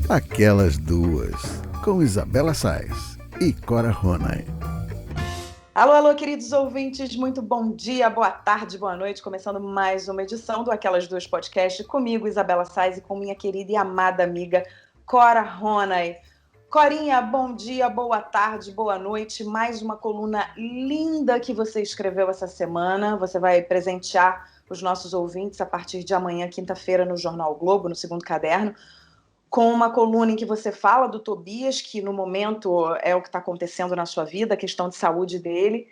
Aquelas Duas, com Isabela Sais e Cora Ronay. Alô, alô, queridos ouvintes, muito bom dia, boa tarde, boa noite. Começando mais uma edição do Aquelas Duas Podcast, comigo, Isabela Sais, e com minha querida e amada amiga Cora Ronay. Corinha, bom dia, boa tarde, boa noite. Mais uma coluna linda que você escreveu essa semana. Você vai presentear os nossos ouvintes a partir de amanhã, quinta-feira, no Jornal Globo, no segundo caderno, com uma coluna em que você fala do Tobias, que no momento é o que está acontecendo na sua vida, a questão de saúde dele.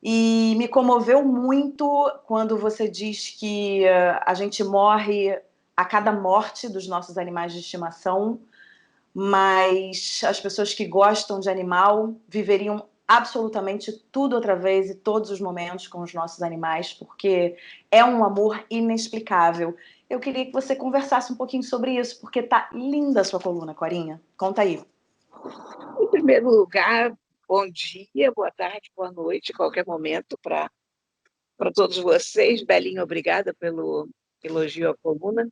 E me comoveu muito quando você diz que a gente morre a cada morte dos nossos animais de estimação, mas as pessoas que gostam de animal viveriam absolutamente tudo outra vez e todos os momentos com os nossos animais, porque é um amor inexplicável. Eu queria que você conversasse um pouquinho sobre isso, porque tá linda a sua coluna, Corinha. Conta aí. Em primeiro lugar, bom dia, boa tarde, boa noite, qualquer momento para todos vocês. Belinha, obrigada pelo elogio à coluna.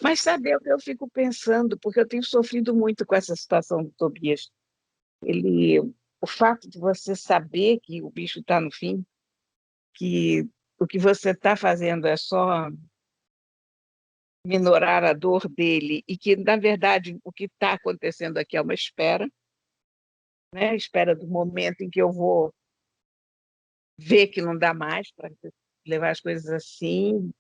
Mas sabe o que eu fico pensando, porque eu tenho sofrido muito com essa situação do Tobias. O fato de você saber que o bicho está no fim, que o que você está fazendo é só minorar a dor dele e que, na verdade, o que está acontecendo aqui é uma espera, né? Espera do momento em que eu vou ver que não dá mais para levar as coisas assim,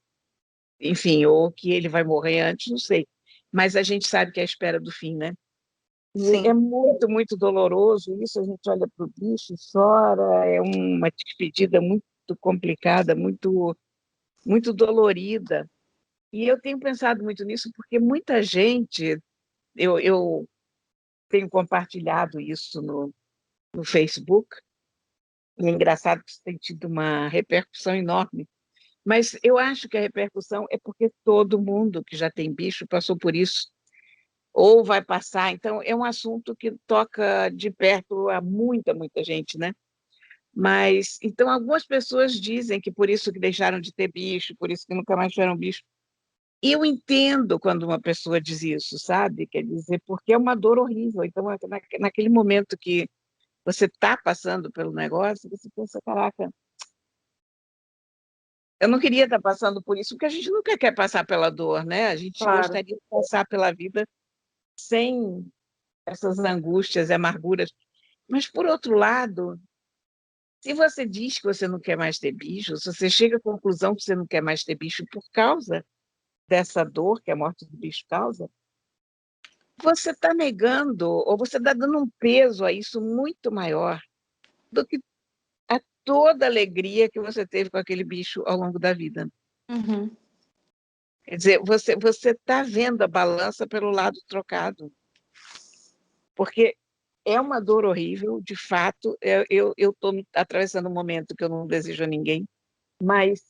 enfim, ou que ele vai morrer antes, não sei. Mas a gente sabe que é a espera do fim, né? Sim. É muito, muito doloroso isso, a gente olha para o bicho, chora, é uma despedida muito complicada, muito, muito dolorida. E eu tenho pensado muito nisso porque muita gente, eu tenho compartilhado isso no Facebook, e é engraçado que isso tem tido uma repercussão enorme. Mas eu acho que a repercussão é porque todo mundo que já tem bicho passou por isso, ou vai passar. Então, é um assunto que toca de perto a muita, muita gente, né? Mas, então, algumas pessoas dizem que por isso que deixaram de ter bicho, por isso que nunca mais tiveram bicho. Eu entendo quando uma pessoa diz isso, sabe? Quer dizer, porque é uma dor horrível. Então, naquele momento que você está passando pelo negócio, você pensa, caraca, eu não queria estar passando por isso, porque a gente nunca quer passar pela dor, né? A gente Claro. gostaria de passar pela vida sem essas angústias e amarguras. Mas, por outro lado, se você diz que você não quer mais ter bicho, se você chega à conclusão que você não quer mais ter bicho por causa dessa dor que a morte do bicho causa, você está negando, ou você está dando um peso a isso muito maior do que a toda a alegria que você teve com aquele bicho ao longo da vida. Uhum. Quer dizer, você está vendo a balança pelo lado trocado. Porque é uma dor horrível, de fato. Eu estou atravessando um momento que eu não desejo a ninguém, mas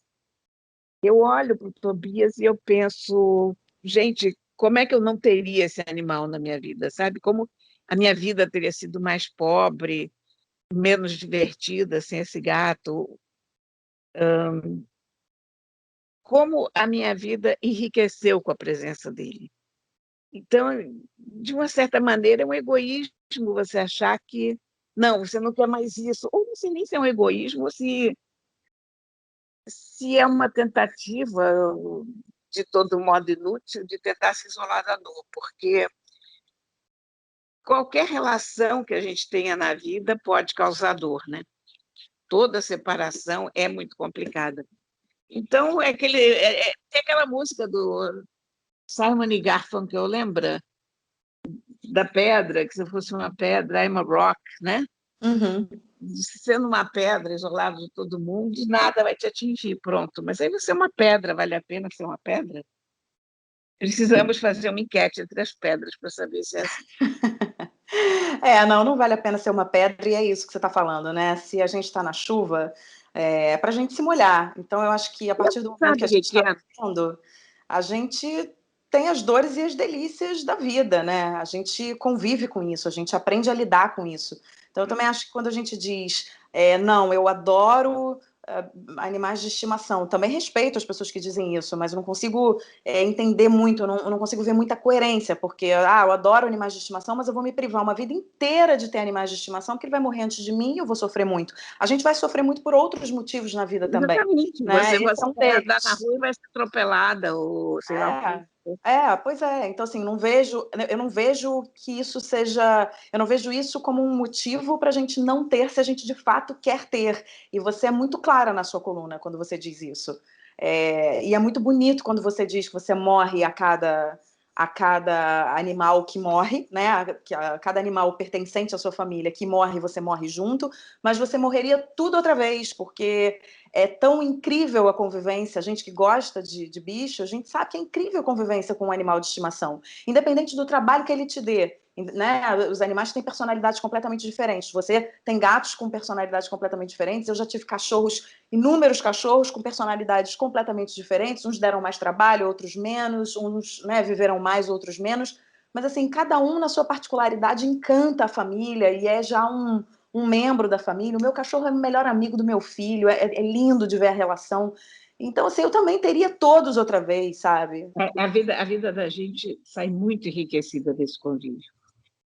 eu olho para o Tobias e eu penso, gente, como é que eu não teria esse animal na minha vida, sabe? Como a minha vida teria sido mais pobre, menos divertida sem esse gato. Como a minha vida enriqueceu com a presença dele. Então, de uma certa maneira, é um egoísmo você achar que não, você não quer mais isso. Ou não sei nem se é um egoísmo, ou se é uma tentativa, de todo modo inútil, de tentar se isolar da dor, porque qualquer relação que a gente tenha na vida pode causar dor, né? Toda separação é muito complicada. Então, tem aquela música do Simon e Garfunkel, lembra? Da pedra, que se fosse uma pedra, I'm a rock, né? Uhum. Sendo uma pedra, isolado de todo mundo, nada vai te atingir, pronto. Mas aí você é uma pedra, vale a pena ser uma pedra? Precisamos fazer uma enquete entre as pedras para saber se é assim. Não vale a pena ser uma pedra, e é isso que você está falando, né? Se a gente está na chuva, é para a gente se molhar. Então, eu acho que a partir do momento que a gente está vivendo, a gente tem as dores e as delícias da vida, né? A gente convive com isso, a gente aprende a lidar com isso. Então, eu também acho que quando a gente diz, não, eu adoro animais de estimação. Também respeito as pessoas que dizem isso, mas eu não consigo entender muito, eu não consigo ver muita coerência, porque eu adoro animais de estimação, mas eu vou me privar uma vida inteira de ter animais de estimação, porque ele vai morrer antes de mim e eu vou sofrer muito. A gente vai sofrer muito por outros motivos na vida também. Exatamente. Né? Você Esse é um vai andar deles. na rua e vai ser atropelada, ou sei lá o que. Pois é. Então, assim, eu não vejo que isso seja. Eu não vejo isso como um motivo para a gente não ter, se a gente de fato quer ter. E você é muito clara na sua coluna quando você diz isso. E é muito bonito quando você diz que você morre a cada animal que morre, né? A cada animal pertencente à sua família que morre, você morre junto, mas você morreria tudo outra vez, porque é tão incrível a convivência. A gente que gosta de bicho, a gente sabe que é incrível a convivência com um animal de estimação, independente do trabalho que ele te dê. Né? Os animais têm personalidades completamente diferentes. Você tem gatos com personalidades completamente diferentes. Eu já tive inúmeros cachorros com personalidades completamente diferentes. Uns deram mais trabalho, outros menos. Uns, né, viveram mais, outros menos. Mas assim, cada um na sua particularidade encanta a família e é já um membro da família. O meu cachorro é o melhor amigo do meu filho. É lindo de ver a relação. Então, assim, eu também teria todos outra vez, sabe? A vida da gente sai muito enriquecida desse convívio.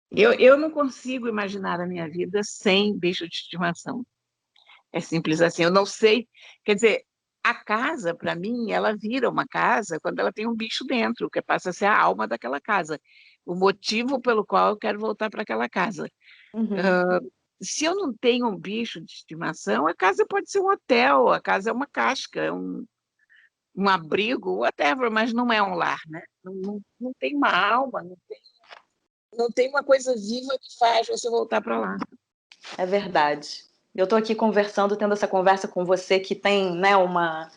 Eu não consigo imaginar a minha vida sem bicho de estimação. É simples assim. Eu não sei. Quer dizer, a casa, para mim, ela vira uma casa quando ela tem um bicho dentro, que passa a ser a alma daquela casa. O motivo pelo qual eu quero voltar para aquela casa. Uhum. Se eu não tenho um bicho de estimação, a casa pode ser um hotel, a casa é uma casca, é um abrigo, whatever, mas não é um lar, né? Não tem uma alma, não tem uma coisa viva que faz você voltar para lá. É verdade. Eu estou aqui conversando, tendo essa conversa com você que tem, né, uma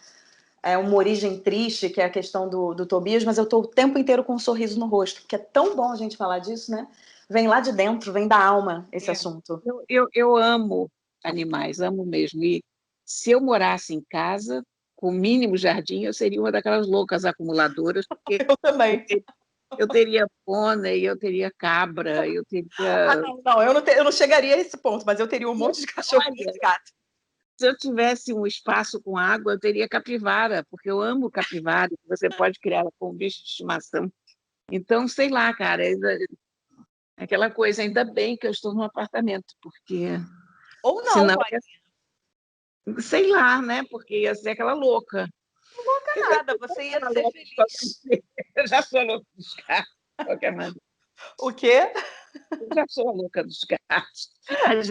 origem triste, que é a questão do Tobias, mas eu estou o tempo inteiro com um sorriso no rosto, porque é tão bom a gente falar disso, né? Vem lá de dentro, vem da alma esse assunto. Eu amo animais, amo mesmo. E se eu morasse em casa, com o mínimo jardim, eu seria uma daquelas loucas acumuladoras, porque Eu também. eu teria pônei, eu teria cabra, eu teria. Não, eu não chegaria a esse ponto, mas eu teria um monte de cachorro e de gato. Se eu tivesse um espaço com água, eu teria capivara, porque eu amo capivara, você pode criá-la com um bicho de estimação. Então, sei lá, cara, aquela coisa, ainda bem que eu estou num apartamento, porque Ou não, senão, pode. sei lá, né? Porque ia ser aquela louca. Não louca nada, você ia ser feliz. Eu já sou louca dos gatos, de qualquer maneira. O quê? Eu já sou louca dos gatos. Às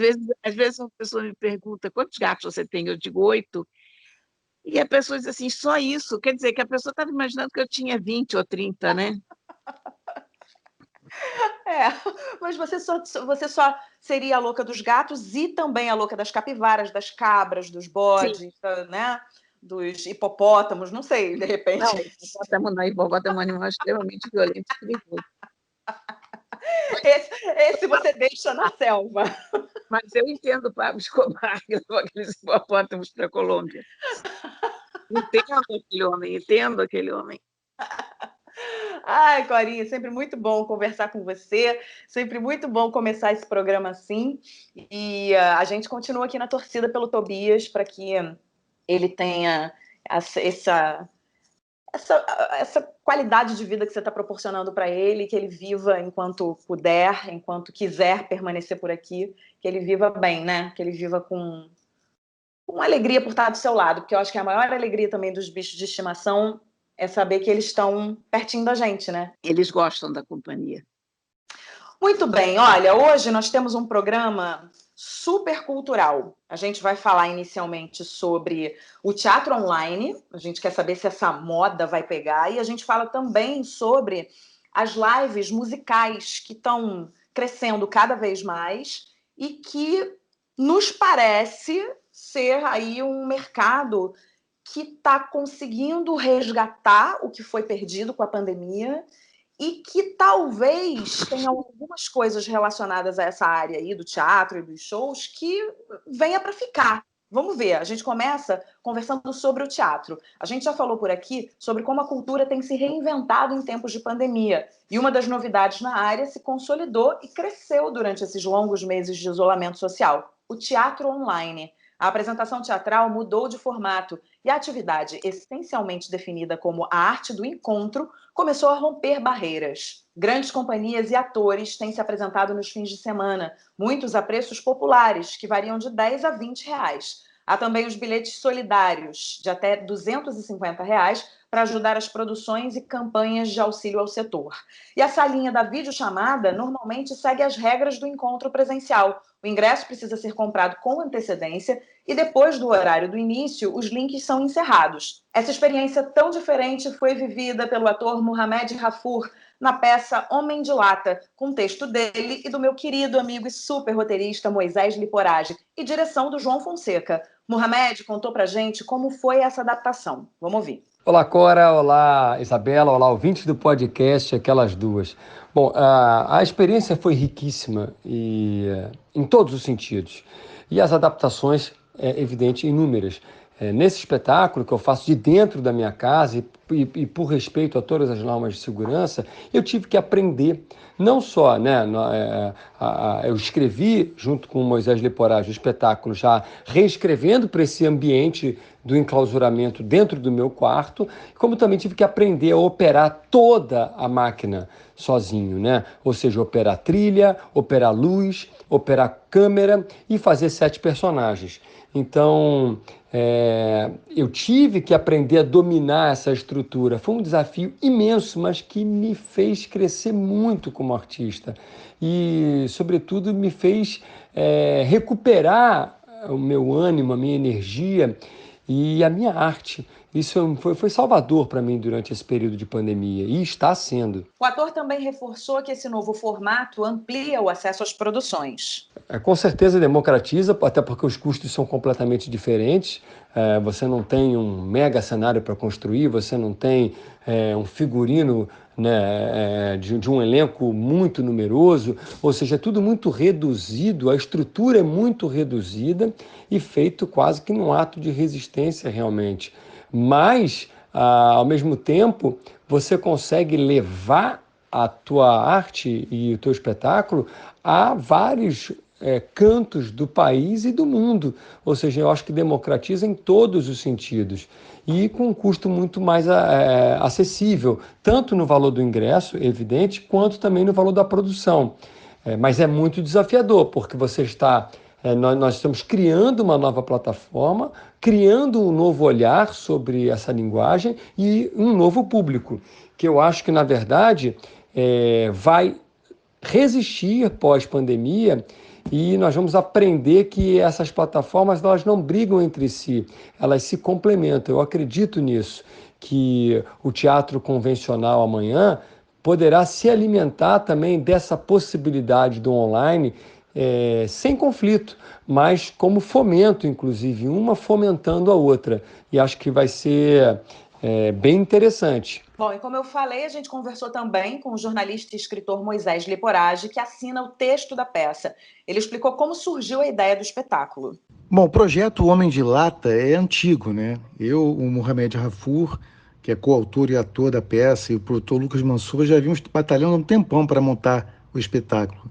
vezes uma pessoa me pergunta quantos gatos você tem, eu digo 8, e a pessoa diz assim, só isso? Quer dizer que a pessoa estava imaginando que eu tinha 20 ou 30, né? Mas você só seria a louca dos gatos e também a louca das capivaras, das cabras, dos bodes, né? Dos hipopótamos, não sei, de repente. Não, hipopótamo é um animal extremamente violento e perigoso. Esse você deixa na selva. Mas eu entendo o Pablo Escobar, que levou aqueles hipopótamos para a Colômbia. Entendo aquele homem. Ai, Corinha, sempre muito bom conversar com você, sempre muito bom começar esse programa assim. E a gente continua aqui na torcida pelo Tobias para que ele tenha essa qualidade de vida que você está proporcionando para ele, que ele viva enquanto puder, enquanto quiser permanecer por aqui, que ele viva bem, né? Que ele viva com alegria por estar do seu lado, porque eu acho que a maior alegria também dos bichos de estimação é saber que eles estão pertinho da gente, né? Eles gostam da companhia. Muito bem, olha, hoje nós temos um programa super cultural. A gente vai falar inicialmente sobre o teatro online, a gente quer saber se essa moda vai pegar, e a gente fala também sobre as lives musicais que estão crescendo cada vez mais e que nos parece ser aí um mercado que está conseguindo resgatar o que foi perdido com a pandemia e que talvez tenha algumas coisas relacionadas a essa área aí do teatro e dos shows que venha para ficar. Vamos ver, a gente começa conversando sobre o teatro. A gente já falou por aqui sobre como a cultura tem se reinventado em tempos de pandemia. E uma das novidades na área se consolidou e cresceu durante esses longos meses de isolamento social: o teatro online. A apresentação teatral mudou de formato e a atividade, essencialmente definida como a arte do encontro, começou a romper barreiras. Grandes companhias e atores têm se apresentado nos fins de semana, muitos a preços populares, que variam de R$ 10 a R$ 20. Há também os bilhetes solidários, de até R$ 250, para ajudar as produções e campanhas de auxílio ao setor. E a salinha da videochamada normalmente segue as regras do encontro presencial. O ingresso precisa ser comprado com antecedência e depois do horário do início, os links são encerrados. Essa experiência tão diferente foi vivida pelo ator Mohamed Rafur na peça Homem de Lata, com texto dele e do meu querido amigo e super roteirista Moisés Liporage e direção do João Fonseca. Mohamed contou pra gente como foi essa adaptação. Vamos ouvir. Olá, Cora. Olá, Isabela. Olá, ouvintes do podcast Aquelas Duas. Bom, a experiência foi riquíssima em todos os sentidos. E as adaptações, evidente, inúmeras. Nesse espetáculo que eu faço de dentro da minha casa e por respeito a todas as normas de segurança, eu tive que aprender, não só, né, eu escrevi junto com o Moisés Leporage o espetáculo já reescrevendo para esse ambiente do enclausuramento dentro do meu quarto, como também tive que aprender a operar toda a máquina sozinho, né? Ou seja, operar trilha, operar luz, operar câmera e fazer 7 personagens. Então, eu tive que aprender a dominar essa estrutura. Foi um desafio imenso, mas que me fez crescer muito como artista e, sobretudo, me fez recuperar o meu ânimo, a minha energia e a minha arte. Isso foi salvador para mim durante esse período de pandemia e está sendo. O ator também reforçou que esse novo formato amplia o acesso às produções. Com certeza democratiza, até porque os custos são completamente diferentes. Você não tem um mega cenário para construir, você não tem um figurino, né, de um elenco muito numeroso, ou seja, é tudo muito reduzido, a estrutura é muito reduzida e feito quase que num ato de resistência realmente. Mas, ao mesmo tempo, você consegue levar a tua arte e o teu espetáculo a vários cantos do país e do mundo. Ou seja, eu acho que democratiza em todos os sentidos e com um custo muito mais acessível, tanto no valor do ingresso, evidente, quanto também no valor da produção. Mas é muito desafiador, porque você está... Nós estamos criando uma nova plataforma, criando um novo olhar sobre essa linguagem e um novo público, que eu acho que, na verdade, vai resistir pós-pandemia e nós vamos aprender que essas plataformas elas não brigam entre si, elas se complementam. Eu acredito nisso, que o teatro convencional amanhã poderá se alimentar também dessa possibilidade do online, sem conflito, mas como fomento, inclusive, uma fomentando a outra. E acho que vai ser bem interessante. Bom, e como eu falei, a gente conversou também com o jornalista e escritor Moisés Leporage, que assina o texto da peça. Ele explicou como surgiu a ideia do espetáculo. Bom, o projeto Homem de Lata é antigo, né? Eu, o Mohamed Rafur, que é coautor e ator da peça, e o produtor Lucas Mansur já havíamos batalhando um tempão para montar o espetáculo.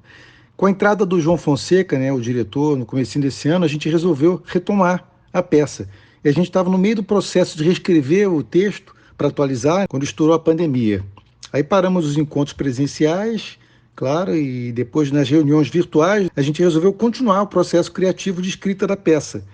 Com a entrada do João Fonseca, né, o diretor, no comecinho desse ano, a gente resolveu retomar a peça. E a gente estava no meio do processo de reescrever o texto para atualizar quando estourou a pandemia. Aí paramos os encontros presenciais, claro, e depois nas reuniões virtuais, a gente resolveu continuar o processo criativo de escrita da peça.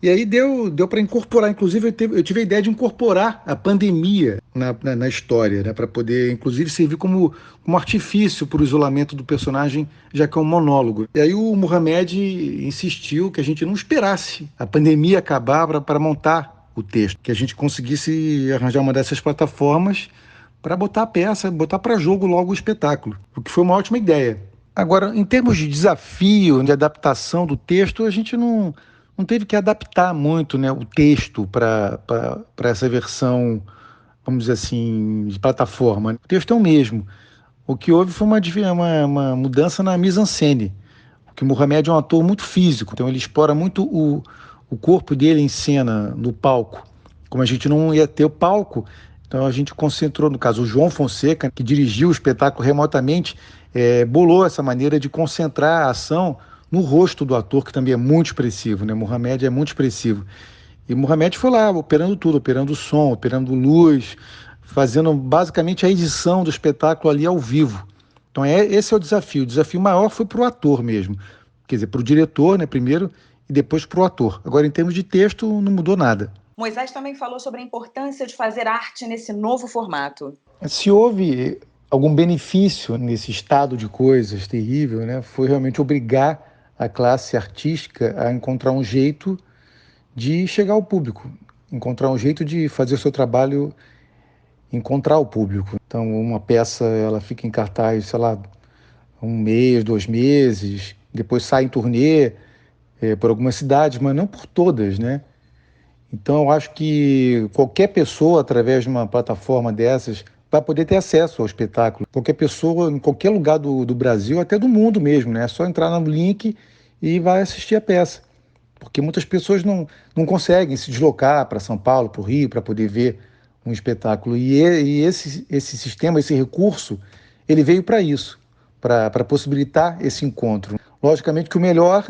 E aí deu para incorporar, inclusive eu tive a ideia de incorporar a pandemia na história, né, para poder, inclusive, servir como artifício para o isolamento do personagem, já que é um monólogo. E aí o Mohamed insistiu que a gente não esperasse a pandemia acabar para montar o texto, que a gente conseguisse arranjar uma dessas plataformas para botar a peça, botar para jogo logo o espetáculo, o que foi uma ótima ideia. Agora, em termos de desafio, de adaptação do texto, a gente não teve que adaptar muito, né, o texto para essa versão, vamos dizer assim, de plataforma. O texto é o mesmo. O que houve foi uma mudança na mise-en-scène, porque o Mohamed é um ator muito físico, então ele explora muito o corpo dele em cena, no palco. Como a gente não ia ter o palco, então a gente concentrou, no caso, o João Fonseca, que dirigiu o espetáculo remotamente, bolou essa maneira de concentrar a ação no rosto do ator, que também é muito expressivo, né? Mohamed é muito expressivo. E Mohamed foi lá, operando tudo, operando som, operando luz, fazendo basicamente a edição do espetáculo ali ao vivo. Então esse é o desafio. O desafio maior foi para o ator mesmo. Quer dizer, para o diretor, né, primeiro, e depois para o ator. Agora, em termos de texto, não mudou nada. Moisés também falou sobre a importância de fazer arte nesse novo formato. Se houve algum benefício nesse estado de coisas terrível, né, foi realmente obrigar a classe artística a encontrar um jeito de chegar ao público, encontrar um jeito de fazer o seu trabalho encontrar o público. Então, uma peça ela fica em cartaz, sei lá, 1 mês, 2 meses, depois sai em turnê por algumas cidades, mas não por todas, né? Então, eu acho que qualquer pessoa, através de uma plataforma dessas, vai poder ter acesso ao espetáculo. Qualquer pessoa, em qualquer lugar do Brasil, até do mundo mesmo, né? É só entrar no link e vai assistir a peça. Porque muitas pessoas não conseguem se deslocar para São Paulo, para o Rio, para poder ver um espetáculo. E esse sistema, esse recurso, ele veio para isso, para possibilitar esse encontro. Logicamente que o melhor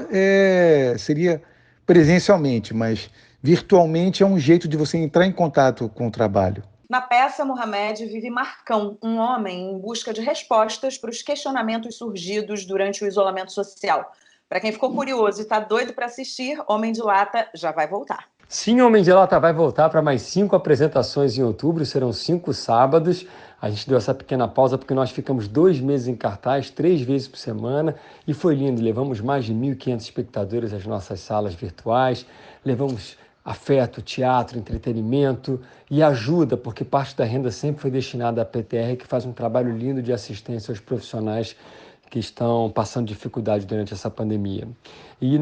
seria presencialmente, mas virtualmente é um jeito de você entrar em contato com o trabalho. Na peça, Mohamed vive Marcão, um homem em busca de respostas para os questionamentos surgidos durante o isolamento social. Para quem ficou curioso e está doido para assistir, Homem de Lata já vai voltar. Sim, Homem de Lata vai voltar para mais 5 apresentações em outubro, serão 5 sábados. A gente deu essa pequena pausa porque nós ficamos 2 meses em cartaz, 3 vezes por semana, e foi lindo. Levamos mais de 1.500 espectadores às nossas salas virtuais, levamos afeto, teatro, entretenimento e ajuda, porque parte da renda sempre foi destinada à PTR, que faz um trabalho lindo de assistência aos profissionais que estão passando dificuldade durante essa pandemia. E o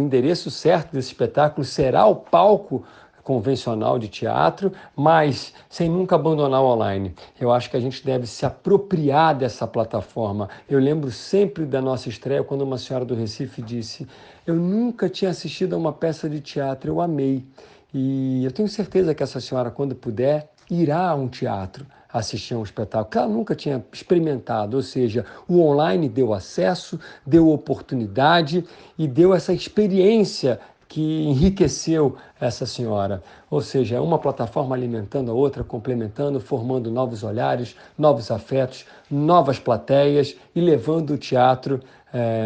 endereço certo desse espetáculo será o palco convencional de teatro, mas sem nunca abandonar o online. Eu acho que a gente deve se apropriar dessa plataforma. Eu lembro sempre da nossa estreia, quando uma senhora do Recife disse: eu nunca tinha assistido a uma peça de teatro, eu amei. E eu tenho certeza que essa senhora, quando puder, irá a um teatro assistir a um espetáculo que ela nunca tinha experimentado, ou seja, o online deu acesso, deu oportunidade e deu essa experiência que enriqueceu essa senhora. Ou seja, é uma plataforma alimentando a outra, complementando, formando novos olhares, novos afetos, novas plateias e levando o teatro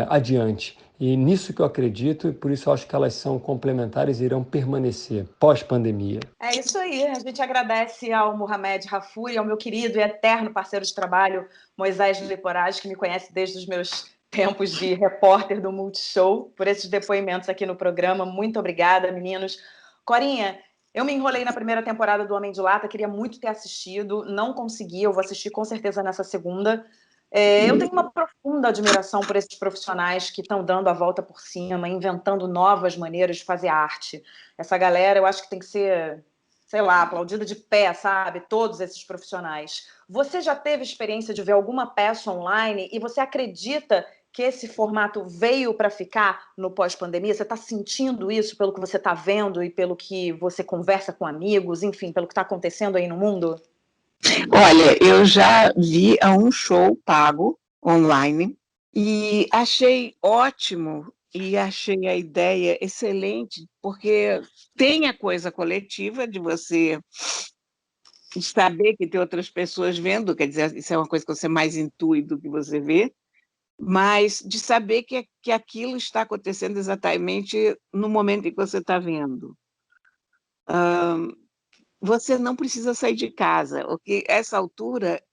adiante. E nisso que eu acredito, e por isso eu acho que elas são complementares e irão permanecer pós-pandemia. É isso aí, a gente agradece ao Mohamed Raffour e ao meu querido e eterno parceiro de trabalho, Moisés Leporage, que me conhece desde os meus tempos de repórter do Multishow, por esses depoimentos aqui no programa. Muito obrigada, meninos. Corinha, eu me enrolei na primeira temporada do Homem de Lata, queria muito ter assistido, não consegui, eu vou assistir com certeza nessa segunda. Eu tenho uma profunda admiração por esses profissionais que estão dando a volta por cima, inventando novas maneiras de fazer arte. Essa galera, eu acho que tem que ser, sei lá, aplaudida de pé, sabe? Todos esses profissionais. Você já teve experiência de ver alguma peça online e você acredita que esse formato veio para ficar no pós-pandemia? Você está sentindo isso pelo que você está vendo e pelo que você conversa com amigos, enfim, pelo que está acontecendo aí no mundo? Olha, eu já vi a um show pago online e achei ótimo e achei a ideia excelente, porque tem a coisa coletiva de você saber que tem outras pessoas vendo, quer dizer, isso é uma coisa que você mais intui do que você vê, mas de saber que aquilo está acontecendo exatamente no momento em que você está vendo. Você não precisa sair de casa, porque essa altura,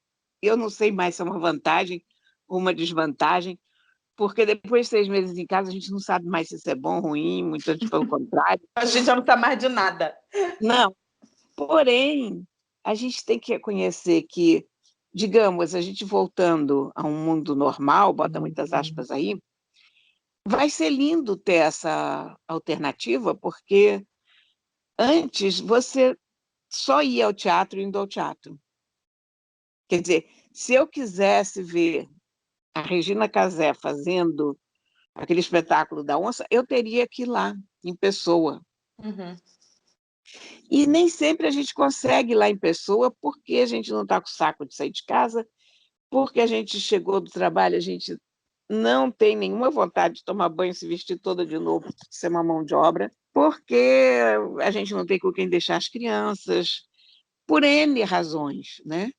eu não sei mais se é uma vantagem ou uma desvantagem, porque depois de 6 meses em casa, a gente não sabe mais se isso é bom ou ruim, muito antes pelo contrário. A gente já não sabe mais de nada. Não, porém, a gente tem que reconhecer que, digamos, a gente voltando a um mundo normal, bota muitas aspas aí, vai ser lindo ter essa alternativa, porque antes você só ia ao teatro indo ao teatro. Quer dizer, se eu quisesse ver a Regina Casé fazendo aquele espetáculo da onça, eu teria que ir lá, em pessoa. Uhum. E nem sempre a gente consegue ir lá em pessoa, porque a gente não está com o saco de sair de casa, porque a gente chegou do trabalho, a gente não tem nenhuma vontade de tomar banho, se vestir toda de novo, ser uma mão de obra, porque a gente não tem com quem deixar as crianças, por N razões, né?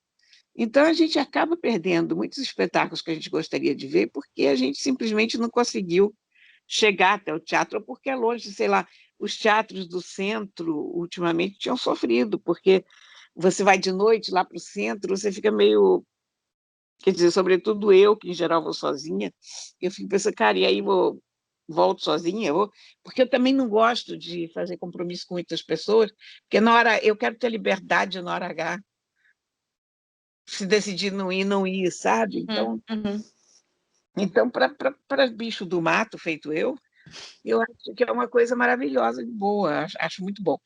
Então, a gente acaba perdendo muitos espetáculos que a gente gostaria de ver porque a gente simplesmente não conseguiu chegar até o teatro, ou porque é longe, sei lá, os teatros do centro, ultimamente, tinham sofrido, porque você vai de noite lá para o centro, você fica meio... Quer dizer, sobretudo eu, que em geral vou sozinha, eu fico pensando, cara, e aí volto sozinha? Porque eu também não gosto de fazer compromisso com muitas pessoas, porque na hora eu quero ter liberdade na hora H, se decidir não ir, sabe? Então para bicho do mato, feito eu acho que é uma coisa maravilhosa, de boa, acho muito bom.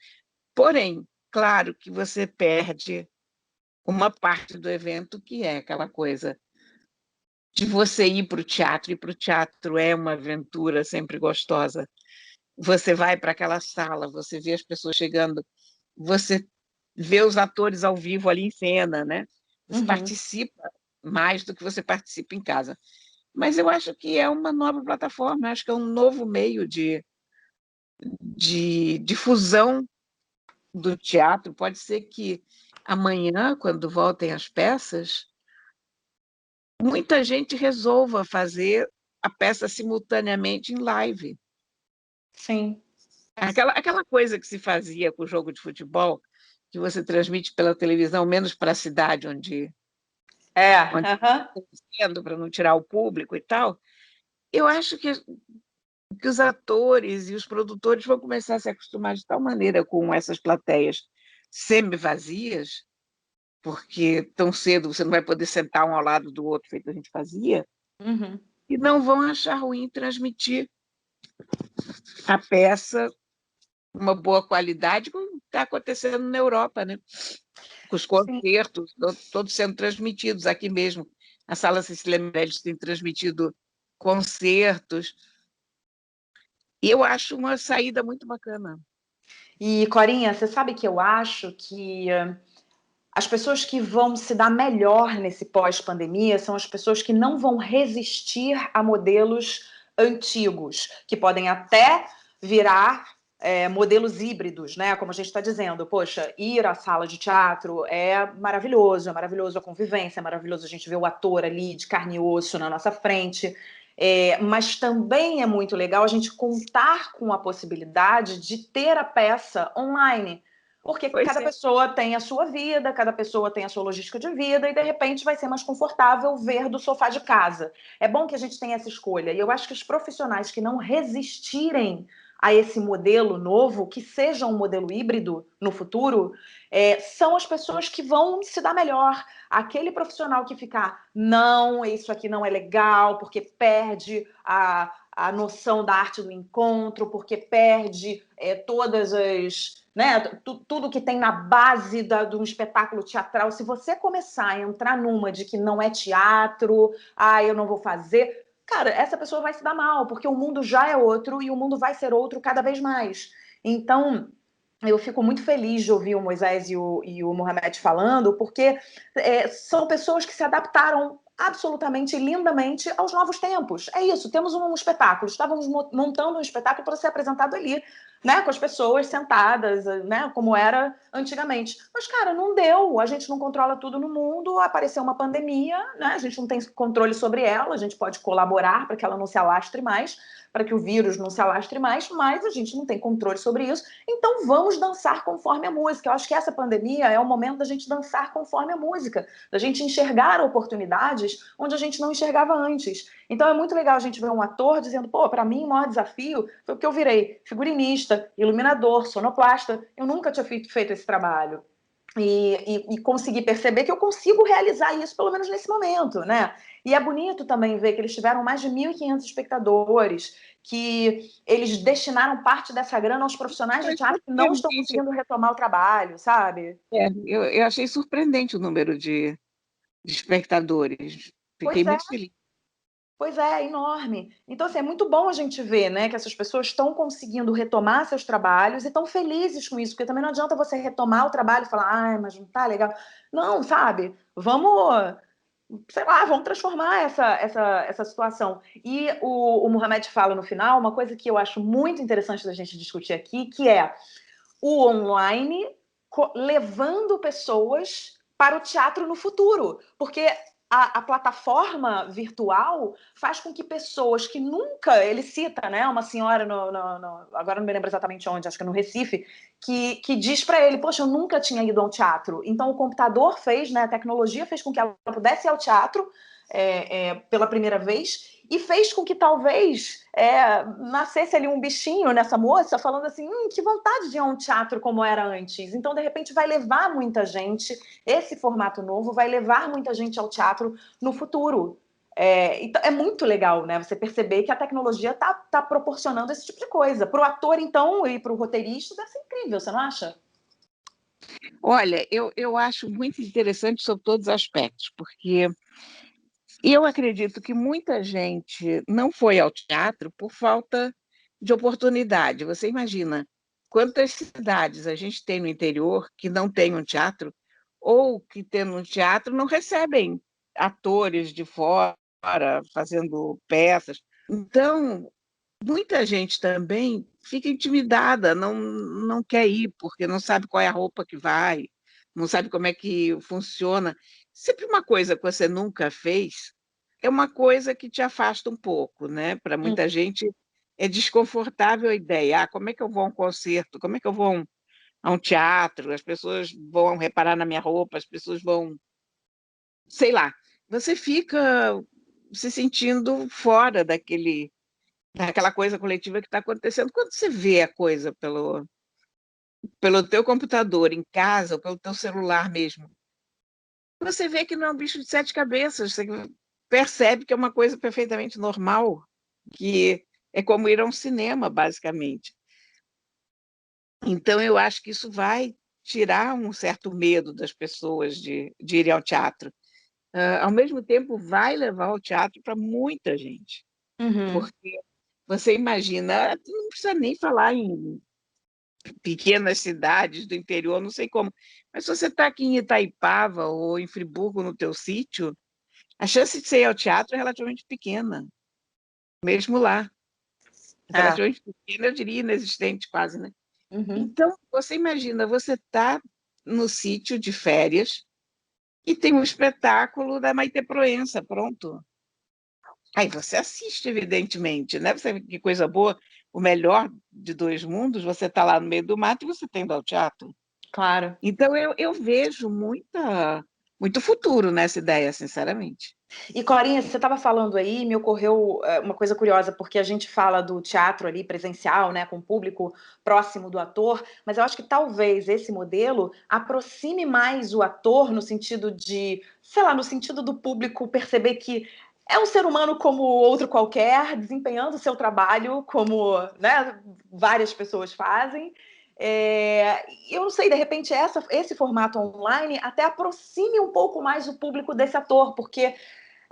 Porém, claro que você perde uma parte do evento, que é aquela coisa de você ir para o teatro, e para o teatro é uma aventura sempre gostosa. Você vai para aquela sala, você vê as pessoas chegando, você vê os atores ao vivo ali em cena, né? Você participa mais do que você participa em casa. Mas eu acho que é uma nova plataforma, acho que é um novo meio de difusão do teatro. Pode ser que amanhã, quando voltem as peças, muita gente resolva fazer a peça simultaneamente em live. Sim. Aquela coisa que se fazia com o jogo de futebol, que você transmite pela televisão, menos para a cidade onde está para não tirar o público e tal. Eu acho que os atores e os produtores vão começar a se acostumar de tal maneira com essas plateias semi-vazias, porque tão cedo você não vai poder sentar um ao lado do outro, feito a gente fazia, e não vão achar ruim transmitir a peça uma boa qualidade, como está acontecendo na Europa, né? Com os concertos todos sendo transmitidos aqui mesmo. A Sala Cecília Meirelles tem transmitido concertos. E eu acho uma saída muito bacana. E, Corinha, você sabe que eu acho que as pessoas que vão se dar melhor nesse pós-pandemia são as pessoas que não vão resistir a modelos antigos, que podem até virar modelos híbridos, né? Como a gente está dizendo, poxa, ir à sala de teatro é maravilhoso a convivência, é maravilhoso a gente ver o ator ali de carne e osso na nossa frente. Mas também é muito legal a gente contar com a possibilidade de ter a peça online. Porque cada pessoa tem a sua vida, cada pessoa tem a sua logística de vida e, de repente, vai ser mais confortável ver do sofá de casa. É bom que a gente tenha essa escolha. E eu acho que os profissionais que não resistirem a esse modelo novo, que seja um modelo híbrido no futuro, são as pessoas que vão se dar melhor. Aquele profissional que ficar, não, isso aqui não é legal, porque perde a noção da arte do encontro, porque perde todas as... Né, tudo que tem na base de um espetáculo teatral. Se você começar a entrar numa de que não é teatro, eu não vou fazer, cara, essa pessoa vai se dar mal, porque o mundo já é outro e o mundo vai ser outro cada vez mais. Então, eu fico muito feliz de ouvir o Moisés e o Mohamed falando, porque são pessoas que se adaptaram absolutamente lindamente aos novos tempos. É isso, temos um espetáculo, estávamos montando um espetáculo para ser apresentado ali, né, com as pessoas sentadas, né, como era antigamente. Mas, cara, não deu, a gente não controla tudo no mundo, apareceu uma pandemia, né, a gente não tem controle sobre ela, a gente pode colaborar para que ela não se alastre mais, para que o vírus não se alastre mais, mas a gente não tem controle sobre isso, então vamos dançar conforme a música. Eu acho que essa pandemia é o momento da gente dançar conforme a música, da gente enxergar oportunidades onde a gente não enxergava antes. Então é muito legal a gente ver um ator dizendo, pô, para mim o maior desafio foi porque eu virei figurinista, iluminador, sonoplasta, eu nunca tinha feito esse trabalho. E conseguir perceber que eu consigo realizar isso, pelo menos nesse momento, né? E é bonito também ver que eles tiveram mais de 1.500 espectadores, que eles destinaram parte dessa grana aos profissionais de teatro que não estão conseguindo retomar o trabalho, sabe? Eu achei surpreendente o número de espectadores. Fiquei muito feliz. Pois é enorme. Então, assim, é muito bom a gente ver, né, que essas pessoas estão conseguindo retomar seus trabalhos e estão felizes com isso, porque também não adianta você retomar o trabalho e falar, mas não tá legal. Não, sabe? Vamos sei lá, vamos transformar essa situação. E o Mohamed fala no final uma coisa que eu acho muito interessante da gente discutir aqui, que é o online levando pessoas para o teatro no futuro. Porque a plataforma virtual faz com que pessoas que nunca... Ele cita, né, uma senhora, agora não me lembro exatamente onde, acho que no Recife, que diz para ele, poxa, eu nunca tinha ido a um teatro. Então o computador fez, né, a tecnologia fez com que ela pudesse ir ao teatro pela primeira vez, e fez com que talvez nascesse ali um bichinho nessa moça, falando assim, que vontade de ir a um teatro como era antes. Então, de repente, vai levar muita gente, esse formato novo vai levar muita gente ao teatro no futuro. Então, é muito legal, né? Você perceber que a tecnologia tá proporcionando esse tipo de coisa. Para o ator, então, e para o roteirista, deve ser incrível, você não acha? Olha, eu acho muito interessante sobre todos os aspectos, porque eu acredito que muita gente não foi ao teatro por falta de oportunidade. Você imagina quantas cidades a gente tem no interior que não tem um teatro, ou que tendo um teatro não recebem atores de fora fazendo peças. Então, muita gente também fica intimidada, não quer ir, porque não sabe qual é a roupa que vai, não sabe como é que funciona. Sempre uma coisa que você nunca fez é uma coisa que te afasta um pouco, né? Para muita gente é desconfortável a ideia. Como é que eu vou a um concerto? Como é que eu vou a um teatro? As pessoas vão reparar na minha roupa, as pessoas vão... Sei lá, você fica se sentindo fora daquela coisa coletiva que está acontecendo. Quando você vê a coisa pelo teu computador em casa, ou pelo teu celular mesmo, você vê que não é um bicho de sete cabeças, você percebe que é uma coisa perfeitamente normal, que é como ir a um cinema, basicamente. Então, eu acho que isso vai tirar um certo medo das pessoas de irem ao teatro. Ao mesmo tempo, vai levar o teatro para muita gente, porque você imagina, não precisa nem falar em pequenas cidades do interior, não sei como, mas se você está aqui em Itaipava ou em Friburgo, no teu sítio, a chance de você ir ao teatro é relativamente pequena, mesmo lá. Relativamente pequena, eu diria inexistente quase, né? Então, você imagina, você está no sítio de férias e tem um espetáculo da Maite Proença, pronto. Aí você assiste, evidentemente, né? Você vê que coisa boa, o melhor de dois mundos, você está lá no meio do mato e você tem ido ao teatro. Claro. Então, eu vejo muito futuro nessa ideia, sinceramente. E, Corinha, você estava falando aí, me ocorreu uma coisa curiosa, porque a gente fala do teatro ali presencial, né, com o público próximo do ator, mas eu acho que talvez esse modelo aproxime mais o ator no sentido de, sei lá, no sentido do público perceber que é um ser humano como outro qualquer, desempenhando o seu trabalho como, né, várias pessoas fazem. Eu não sei, de repente esse formato online até aproxime um pouco mais o público desse ator, porque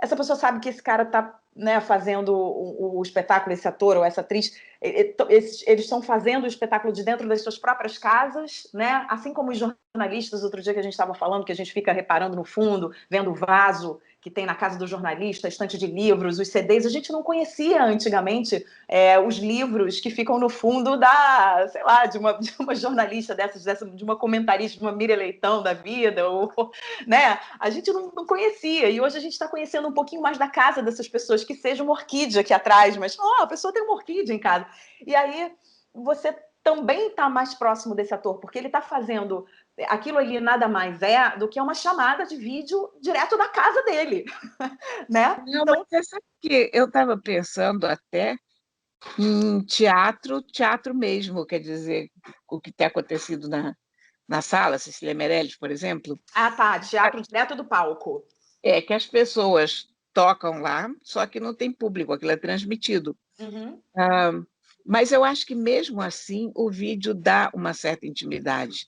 essa pessoa sabe que esse cara está, né, fazendo o espetáculo, esse ator ou essa atriz, eles estão fazendo o espetáculo de dentro das suas próprias casas, né? Assim como os jornalistas, outro dia que a gente estava falando, que a gente fica reparando no fundo, vendo o vaso que tem na casa do jornalista, estante de livros, os CDs, a gente não conhecia antigamente os livros que ficam no fundo da, sei lá, de uma jornalista de uma comentarista, de uma Miriam Leitão da vida, ou, né? A gente não conhecia, e hoje a gente está conhecendo um pouquinho mais da casa dessas pessoas, que seja uma orquídea aqui atrás, mas a pessoa tem uma orquídea em casa. E aí você também está mais próximo desse ator, porque ele está fazendo aquilo ali nada mais do que uma chamada de vídeo direto da casa dele, né? Não, então... mas sabe que eu estava pensando até em teatro mesmo, quer dizer, o que tem acontecido na sala, Cecília Meirelles, por exemplo. Tá, teatro direto do palco. É que as pessoas tocam lá, só que não tem público, aquilo é transmitido. Mas eu acho que mesmo assim o vídeo dá uma certa intimidade.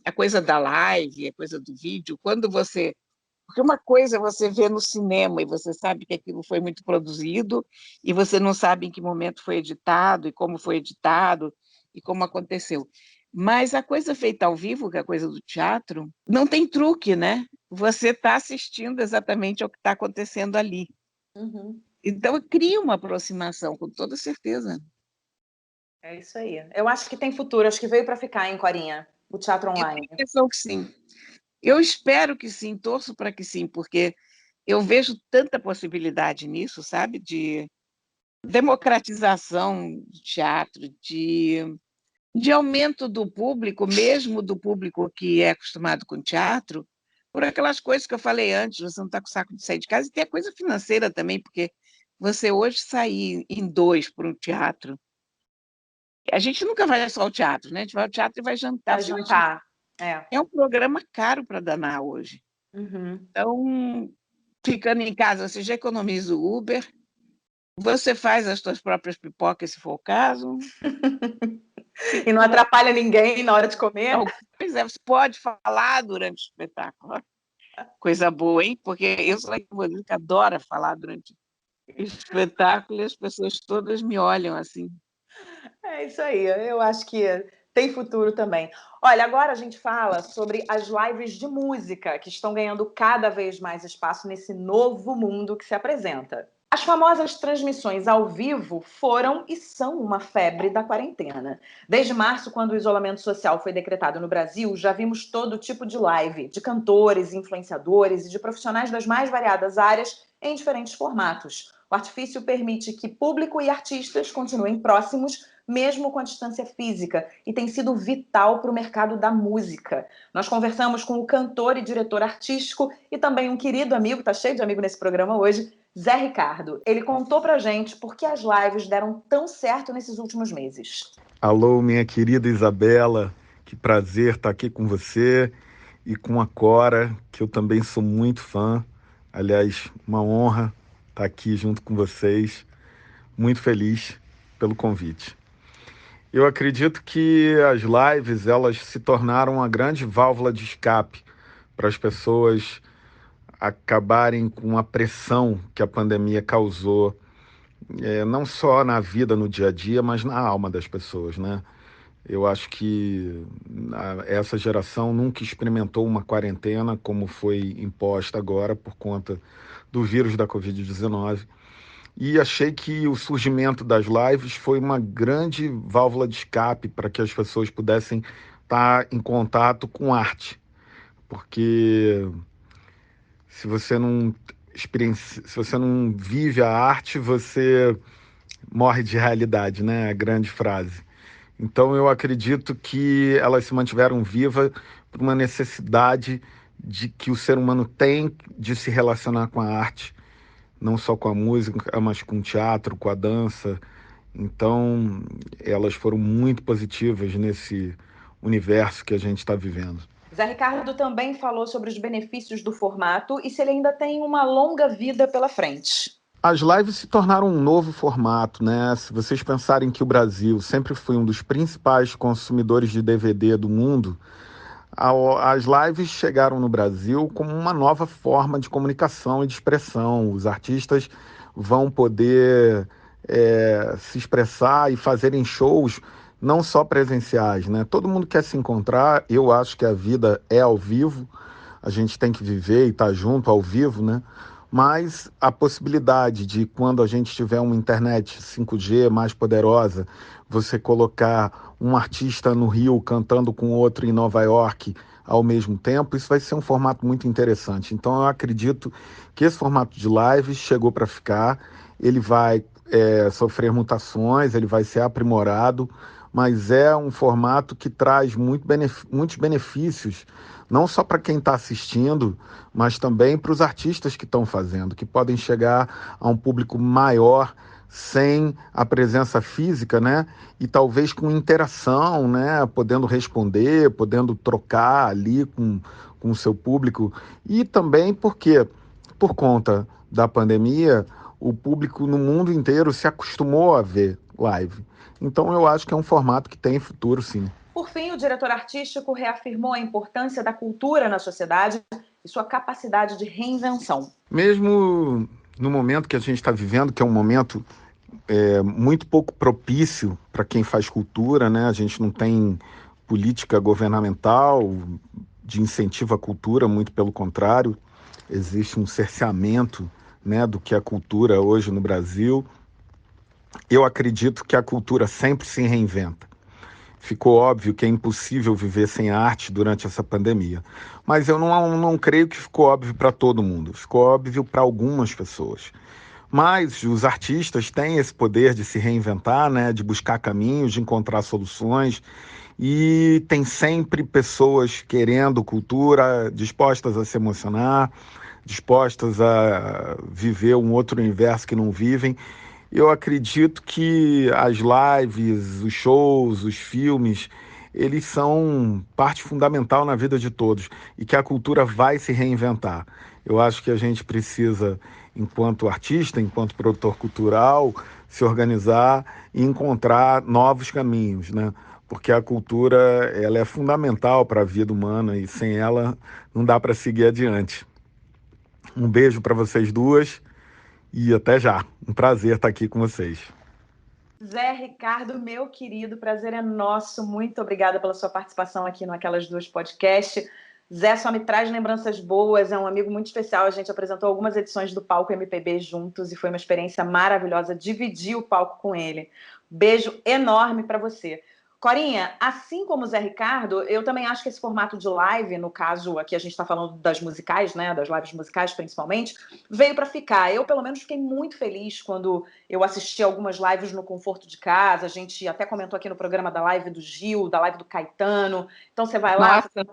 A coisa da live, a coisa do vídeo, quando você... Porque uma coisa é você vê no cinema e você sabe que aquilo foi muito produzido e você não sabe em que momento foi editado e como foi editado e como aconteceu. Mas a coisa feita ao vivo, que é a coisa do teatro, não tem truque, né? você está assistindo exatamente ao que está acontecendo ali. Uhum. Então, cria uma aproximação, com toda certeza. É isso aí. Eu acho que tem futuro, acho que veio para ficar, hein, Corinha? O teatro Eu tenho online. a impressão que sim. Eu espero que sim, torço para que sim, porque eu vejo tanta possibilidade nisso, sabe? De democratização do teatro, de aumento do público, mesmo do público que é acostumado com teatro, por aquelas coisas que eu falei antes, você não está com saco de sair de casa, e tem a coisa financeira também, porque você hoje sair em 2 para um teatro, a gente nunca vai só ao teatro, né? A gente vai ao teatro e vai jantar. Vai jantar. É. É um programa caro para danar hoje. Uhum. Então, ficando em casa, você já economiza o Uber, você faz as suas próprias pipocas, se for o caso. E não atrapalha ninguém na hora de comer. Não, pois é, você pode falar durante o espetáculo. Coisa boa, hein? Porque eu sou uma que adora falar durante o espetáculo e as pessoas todas me olham assim. É isso aí, eu acho que tem futuro também. Olha, agora a gente fala sobre as lives de música, que estão ganhando cada vez mais espaço nesse novo mundo que se apresenta. As famosas transmissões ao vivo foram e são uma febre da quarentena. Desde março, quando o isolamento social foi decretado no Brasil, já vimos todo tipo de live, de cantores, influenciadores e de profissionais das mais variadas áreas em diferentes formatos. O artifício permite que público e artistas continuem próximos, mesmo com a distância física, e tem sido vital para o mercado da música. Nós conversamos com o cantor e diretor artístico e também um querido amigo, tá cheio de amigo nesse programa hoje, Zé Ricardo. Ele contou pra gente por que as lives deram tão certo nesses últimos meses. Alô, minha querida Isabela, que prazer estar aqui com você e com a Cora, que eu também sou muito fã. Aliás, uma honra estar aqui junto com vocês. Muito feliz pelo convite. Eu acredito que as lives, elas se tornaram uma grande válvula de escape para as pessoas acabarem com a pressão que a pandemia causou, não só na vida, no dia a dia, mas na alma das pessoas, né? Eu acho que essa geração nunca experimentou uma quarentena como foi imposta agora por conta do vírus da Covid-19. E achei que o surgimento das lives foi uma grande válvula de escape para que as pessoas pudessem estar em contato com arte. Porque se você não se você não vive a arte, você morre de realidade, né? A grande frase. Então eu acredito que elas se mantiveram vivas por uma necessidade de que o ser humano tem de se relacionar com a arte, não só com a música, mas com o teatro, com a dança. Então elas foram muito positivas nesse universo que a gente está vivendo. Zé Ricardo também falou sobre os benefícios do formato e se ele ainda tem uma longa vida pela frente. As lives se tornaram um novo formato, né? Se vocês pensarem que o Brasil sempre foi um dos principais consumidores de DVD do mundo, as lives chegaram no Brasil como uma nova forma de comunicação e de expressão. Os artistas vão poder se expressar e fazerem shows não só presenciais, né? Todo mundo quer se encontrar. Eu acho que a vida é ao vivo. A gente tem que viver e estar junto ao vivo, né? Mas a possibilidade de, quando a gente tiver uma internet 5G mais poderosa, você colocar um artista no Rio cantando com outro em Nova York ao mesmo tempo, isso vai ser um formato muito interessante. Então eu acredito que esse formato de live chegou para ficar, ele vai sofrer mutações, ele vai ser aprimorado, mas é um formato que traz muitos benefícios, não só para quem está assistindo, mas também para os artistas que estão fazendo, que podem chegar a um público maior sem a presença física, né? E talvez com interação, né? Podendo responder, podendo trocar ali com o seu público. E também porque, por conta da pandemia, o público no mundo inteiro se acostumou a ver live. Então eu acho que é um formato que tem futuro, sim. Por fim, o diretor artístico reafirmou a importância da cultura na sociedade e sua capacidade de reinvenção. Mesmo no momento que a gente está vivendo, que é um momento muito pouco propício para quem faz cultura, né? A gente não tem política governamental de incentivo à cultura, muito pelo contrário, existe um cerceamento, né, do que é cultura hoje no Brasil. Eu acredito que a cultura sempre se reinventa. Ficou óbvio que é impossível viver sem arte durante essa pandemia, mas eu não creio que ficou óbvio para todo mundo, ficou óbvio para algumas pessoas. Mas os artistas têm esse poder de se reinventar, né, de buscar caminhos, de encontrar soluções, e tem sempre pessoas querendo cultura, dispostas a se emocionar, dispostas a viver um outro universo que não vivem. Eu acredito que as lives, os shows, os filmes, eles são parte fundamental na vida de todos e que a cultura vai se reinventar. Eu acho que a gente precisa, enquanto artista, enquanto produtor cultural, se organizar e encontrar novos caminhos, né? Porque a cultura, ela é fundamental para a vida humana e sem ela não dá para seguir adiante. Um beijo para vocês duas e até já. Um prazer estar aqui com vocês. Zé Ricardo, meu querido, prazer é nosso. Muito obrigada pela sua participação aqui no Aquelas Duas Podcast. Zé só me traz lembranças boas, é um amigo muito especial. A gente apresentou algumas edições do Palco MPB juntos e foi uma experiência maravilhosa dividir o palco com ele. Beijo enorme para você. Corinha, assim como o Zé Ricardo, eu também acho que esse formato de live, no caso aqui a gente está falando das musicais, né, das lives musicais principalmente, veio para ficar. Eu, pelo menos, fiquei muito feliz quando eu assisti algumas lives no conforto de casa. A gente até comentou aqui no programa da live do Gil, da live do Caetano. Então você vai lá... Nossa,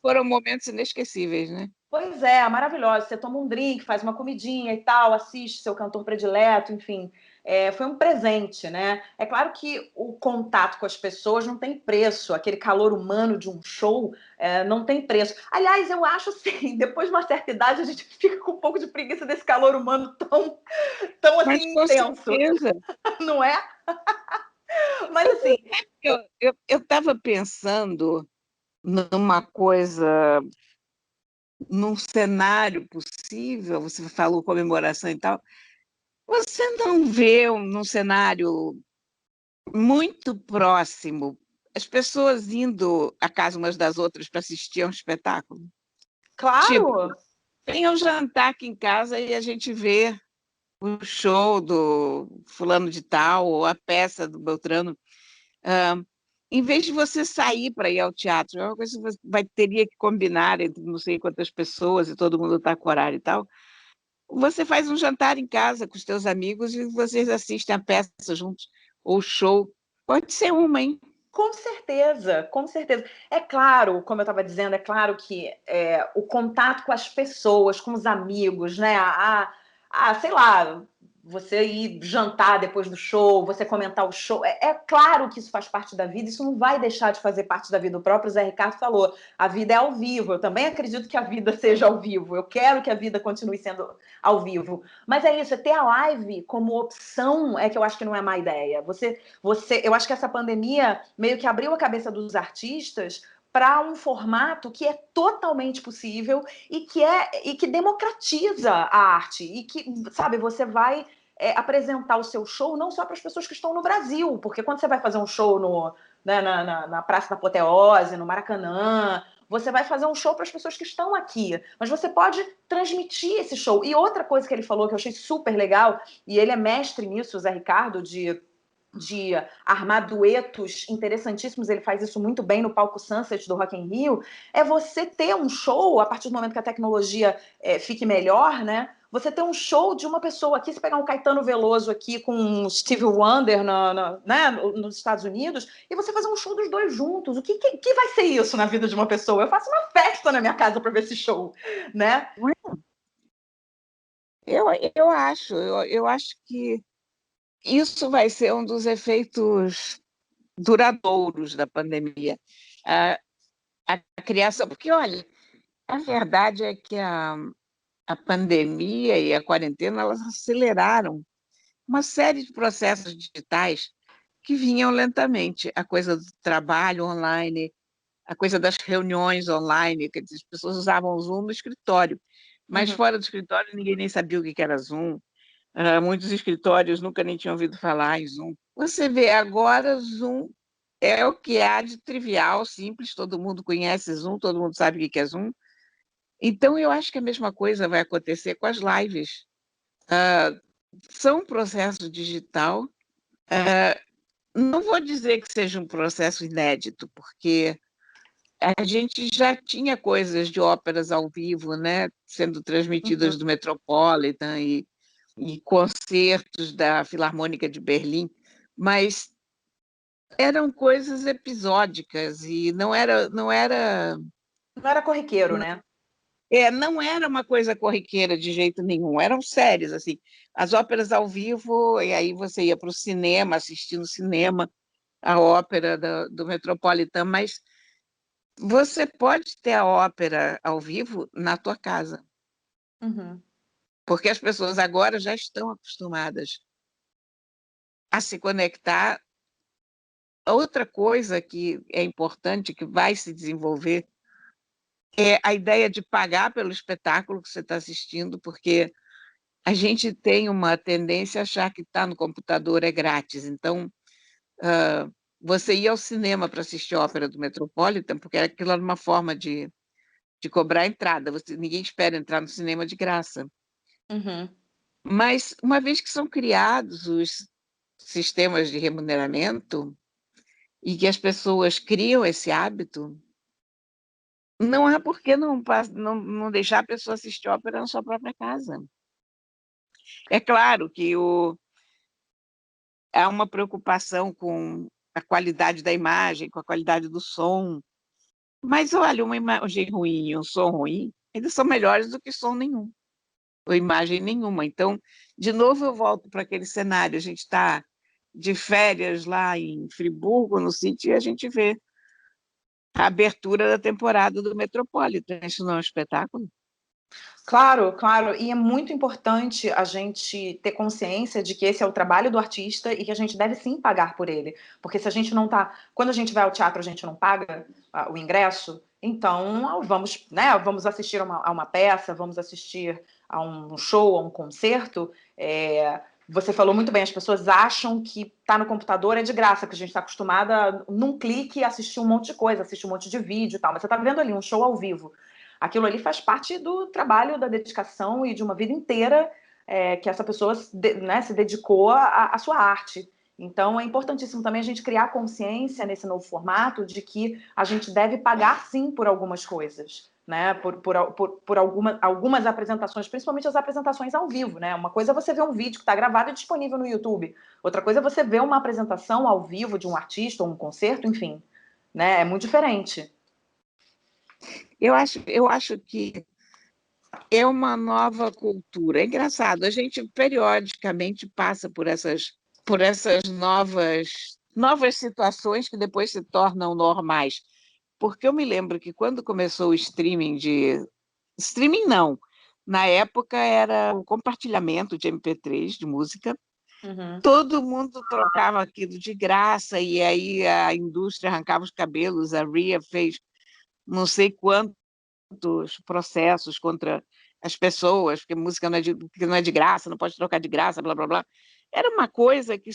foram momentos inesquecíveis, né? Pois é, maravilhosa. Você toma um drink, faz uma comidinha e tal, assiste seu cantor predileto, enfim. Foi um presente, né? É claro que o contato com as pessoas não tem preço, aquele calor humano de um show não tem preço. Aliás, eu acho assim, depois de uma certa idade, a gente fica com um pouco de preguiça desse calor humano tão Mas assim, com intenso, certeza. não é? Mas assim... Eu estava pensando numa coisa, num cenário possível, você falou comemoração e tal, você não vê num cenário muito próximo as pessoas indo à casa umas das outras para assistir a um espetáculo? Tipo, Claro! tem um jantar aqui em casa e a gente vê o show do fulano de tal, ou a peça do Beltrano. Em vez de você sair para ir ao teatro, é uma coisa que você teria que combinar entre não sei quantas pessoas e todo mundo está com horário e tal, você faz um jantar em casa com os teus amigos e vocês assistem a peça juntos, ou show. Pode ser uma, hein? Com certeza, com certeza. É claro, como eu estava dizendo, é claro que o contato com as pessoas, com os amigos, né? Sei lá, você ir jantar depois do show, você comentar o show. É claro que isso faz parte da vida, isso não vai deixar de fazer parte da vida. O próprio Zé Ricardo falou, a vida é ao vivo. Eu também acredito que a vida seja ao vivo. Eu quero que a vida continue sendo ao vivo. Mas é isso, é ter a live como opção é que eu acho que não é má ideia. Eu acho que essa pandemia meio que abriu a cabeça dos artistas para um formato que é totalmente possível e que democratiza a arte e que, sabe, você vai apresentar o seu show não só para as pessoas que estão no Brasil, porque quando você vai fazer um show na Praça da Apoteose, no Maracanã, você vai fazer um show para as pessoas que estão aqui, mas você pode transmitir esse show. E outra coisa que ele falou que eu achei super legal, e ele é mestre nisso, o Zé Ricardo, de armar duetos interessantíssimos, ele faz isso muito bem no palco Sunset do Rock in Rio, é você ter um show, a partir do momento que a tecnologia fique melhor, né? Você ter um show de uma pessoa aqui, você pegar um Caetano Veloso aqui com um Stevie Wonder né, nos Estados Unidos, e você fazer um show dos dois juntos. O que vai ser isso na vida de uma pessoa? Eu faço uma festa na minha casa para ver esse show, né? Eu acho que isso vai ser um dos efeitos duradouros da pandemia. A criação, porque, olha, a verdade é que a pandemia e a quarentena elas aceleraram uma série de processos digitais que vinham lentamente. A coisa do trabalho online, a coisa das reuniões online, quer dizer, as pessoas usavam o Zoom no escritório, mas fora do escritório ninguém nem sabia o que era Zoom. Muitos escritórios nunca nem tinham ouvido falar em Zoom. Você vê agora, Zoom é o que há de trivial, simples, todo mundo conhece Zoom, todo mundo sabe o que é Zoom. Então, eu acho que a mesma coisa vai acontecer com as lives. São um processo digital. Não vou dizer que seja um processo inédito, porque a gente já tinha coisas de óperas ao vivo, né, sendo transmitidas do Metropolitan e concertos da Filarmônica de Berlim, mas eram coisas episódicas e não era Não era corriqueiro, né? não era uma coisa corriqueira de jeito nenhum, eram séries, assim, as óperas ao vivo, e aí você ia para o cinema, assistir no cinema a ópera do Metropolitan, mas você pode ter a ópera ao vivo na tua casa, porque as pessoas agora já estão acostumadas a se conectar. Outra coisa que é importante, que vai se desenvolver, é a ideia de pagar pelo espetáculo que você está assistindo, porque a gente tem uma tendência a achar que estar no computador é grátis. Então, você ia ao cinema para assistir a ópera do Metropolitan, porque aquilo era uma forma de cobrar entrada. Ninguém espera entrar no cinema de graça. Mas, uma vez que são criados os sistemas de remuneramento e que as pessoas criam esse hábito, não há por que não deixar a pessoa assistir ópera na sua própria casa. É claro que há uma preocupação com a qualidade da imagem, com a qualidade do som, mas, olha, uma imagem ruim e um som ruim, eles são melhores do que som nenhum, ou imagem nenhuma. Então, de novo, eu volto para aquele cenário, a gente está de férias lá em Friburgo, no sítio, e a gente vê a abertura da temporada do Metropolitan. Isso não é um espetáculo? Claro, claro, e é muito importante a gente ter consciência de que esse é o trabalho do artista e que a gente deve sim pagar por ele, porque se a gente não tá, quando a gente vai ao teatro a gente não paga o ingresso, então vamos, né, vamos assistir a uma peça, vamos assistir a um show, a um concerto, você falou muito bem, as pessoas acham que tá no computador é de graça, que a gente está acostumada num clique assistir um monte de coisa, assistir um monte de vídeo e tal, mas você tá vendo ali um show ao vivo. Aquilo ali faz parte do trabalho, da dedicação e de uma vida inteira que essa pessoa né, se dedicou à sua arte. Então, é importantíssimo também a gente criar consciência nesse novo formato de que a gente deve pagar, sim, por algumas coisas, né? Por algumas apresentações, principalmente as apresentações ao vivo, né? Uma coisa é você ver um vídeo que está gravado e disponível no YouTube. Outra coisa é você ver uma apresentação ao vivo de um artista ou um concerto, enfim. Né? É muito diferente. Eu acho que é uma nova cultura. É engraçado, a gente periodicamente passa por essas novas situações que depois se tornam normais. Porque eu me lembro que quando começou o streaming Streaming não, na época era o compartilhamento de MP3 de música, todo mundo trocava aquilo de graça e aí a indústria arrancava os cabelos, a RIA fez não sei quantos processos contra as pessoas, porque música não é de graça, não pode trocar de graça, blá, blá, blá. Era uma coisa que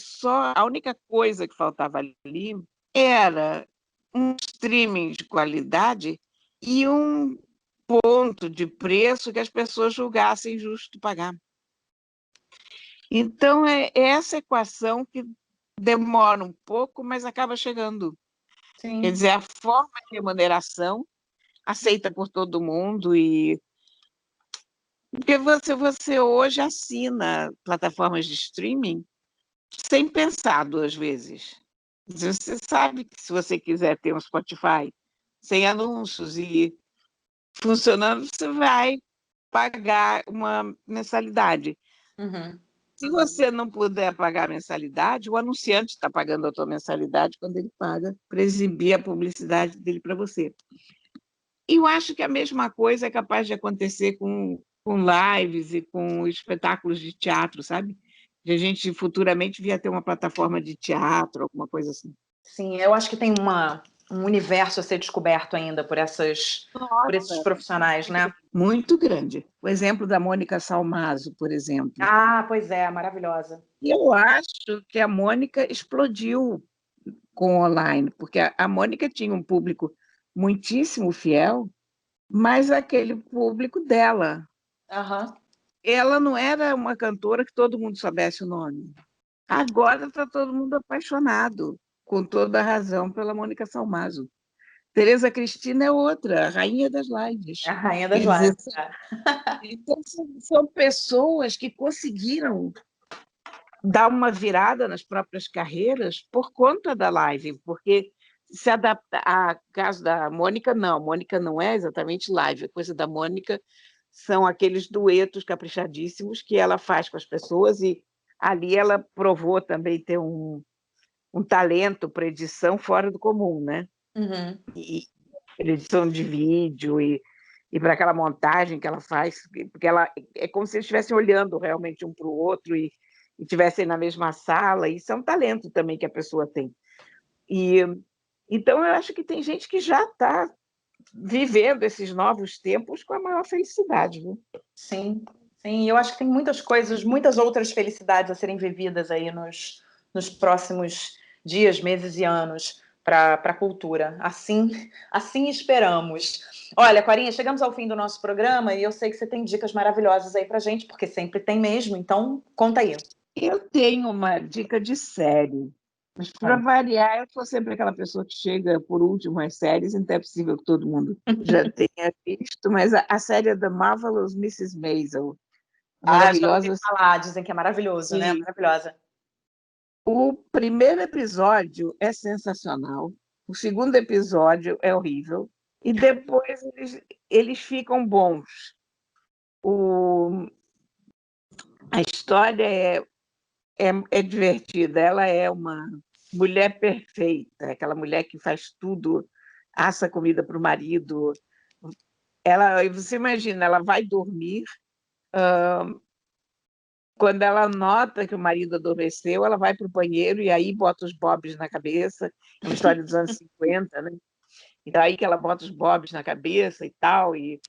a única coisa que faltava ali era um streaming de qualidade e um ponto de preço que as pessoas julgassem justo pagar. Então, é essa equação que demora um pouco, mas acaba chegando. Sim. Quer dizer, a forma de remuneração aceita por todo mundo porque você hoje assina plataformas de streaming sem pensar duas vezes. Você sabe que se você quiser ter um Spotify sem anúncios e funcionando, você vai pagar uma mensalidade. Se você não puder pagar a mensalidade, o anunciante está pagando a tua mensalidade quando ele paga para exibir a publicidade dele para você. E eu acho que a mesma coisa é capaz de acontecer com lives e com espetáculos de teatro, sabe? De a gente futuramente vir a ter uma plataforma de teatro, alguma coisa assim. Sim, eu acho que tem um universo a ser descoberto ainda por esses profissionais, né? Muito grande. O exemplo da Mônica Salmazo, por exemplo. Ah, pois é, maravilhosa. Eu acho que a Mônica explodiu com o online, porque a Mônica tinha um público muitíssimo fiel, mas aquele público dela. Aham. Ela não era uma cantora que todo mundo soubesse o nome. Agora está todo mundo apaixonado, com toda a razão, pela Mônica Salmazo. Tereza Cristina é outra, a rainha das lives. A rainha das Quer dizer, lives. então, são pessoas que conseguiram dar uma virada nas próprias carreiras por conta da live, porque se adapta a caso da Mônica, não. Mônica não é exatamente live. A coisa da Mônica são aqueles duetos caprichadíssimos que ela faz com as pessoas, e ali ela provou também ter um talento para edição fora do comum, né? Uhum. E edição de vídeo e para aquela montagem que ela faz, porque ela é como se eles estivessem olhando realmente um para o outro e estivessem na mesma sala. Isso é um talento também que a pessoa tem. E então eu acho que tem gente que já está vivendo esses novos tempos com a maior felicidade, viu? Sim, sim. Eu acho que tem muitas coisas, muitas outras felicidades a serem vividas aí nos próximos dias, meses e anos para a cultura. Assim esperamos. Olha, Corinha, chegamos ao fim do nosso programa e eu sei que você tem dicas maravilhosas aí para gente, porque sempre tem mesmo, então conta aí. Eu tenho uma dica de série, mas para variar, eu sou sempre aquela pessoa que chega por último às séries, então é possível que todo mundo já tenha visto, mas a série é The Marvelous Mrs. Maisel, Já ouvi maravilhosa. falar, dizem que é maravilhoso, né? Sim. Maravilhosa. O primeiro episódio é sensacional, o segundo episódio é horrível, e depois eles ficam bons. A história é divertida. Ela é uma mulher perfeita, aquela mulher que faz tudo, assa comida para o marido. Você imagina, ela vai dormir, quando ela nota que o marido adormeceu, ela vai para o banheiro e aí bota os bobs na cabeça. É uma história dos anos 50, né? Então aí que ela bota os bobs na cabeça e tal, e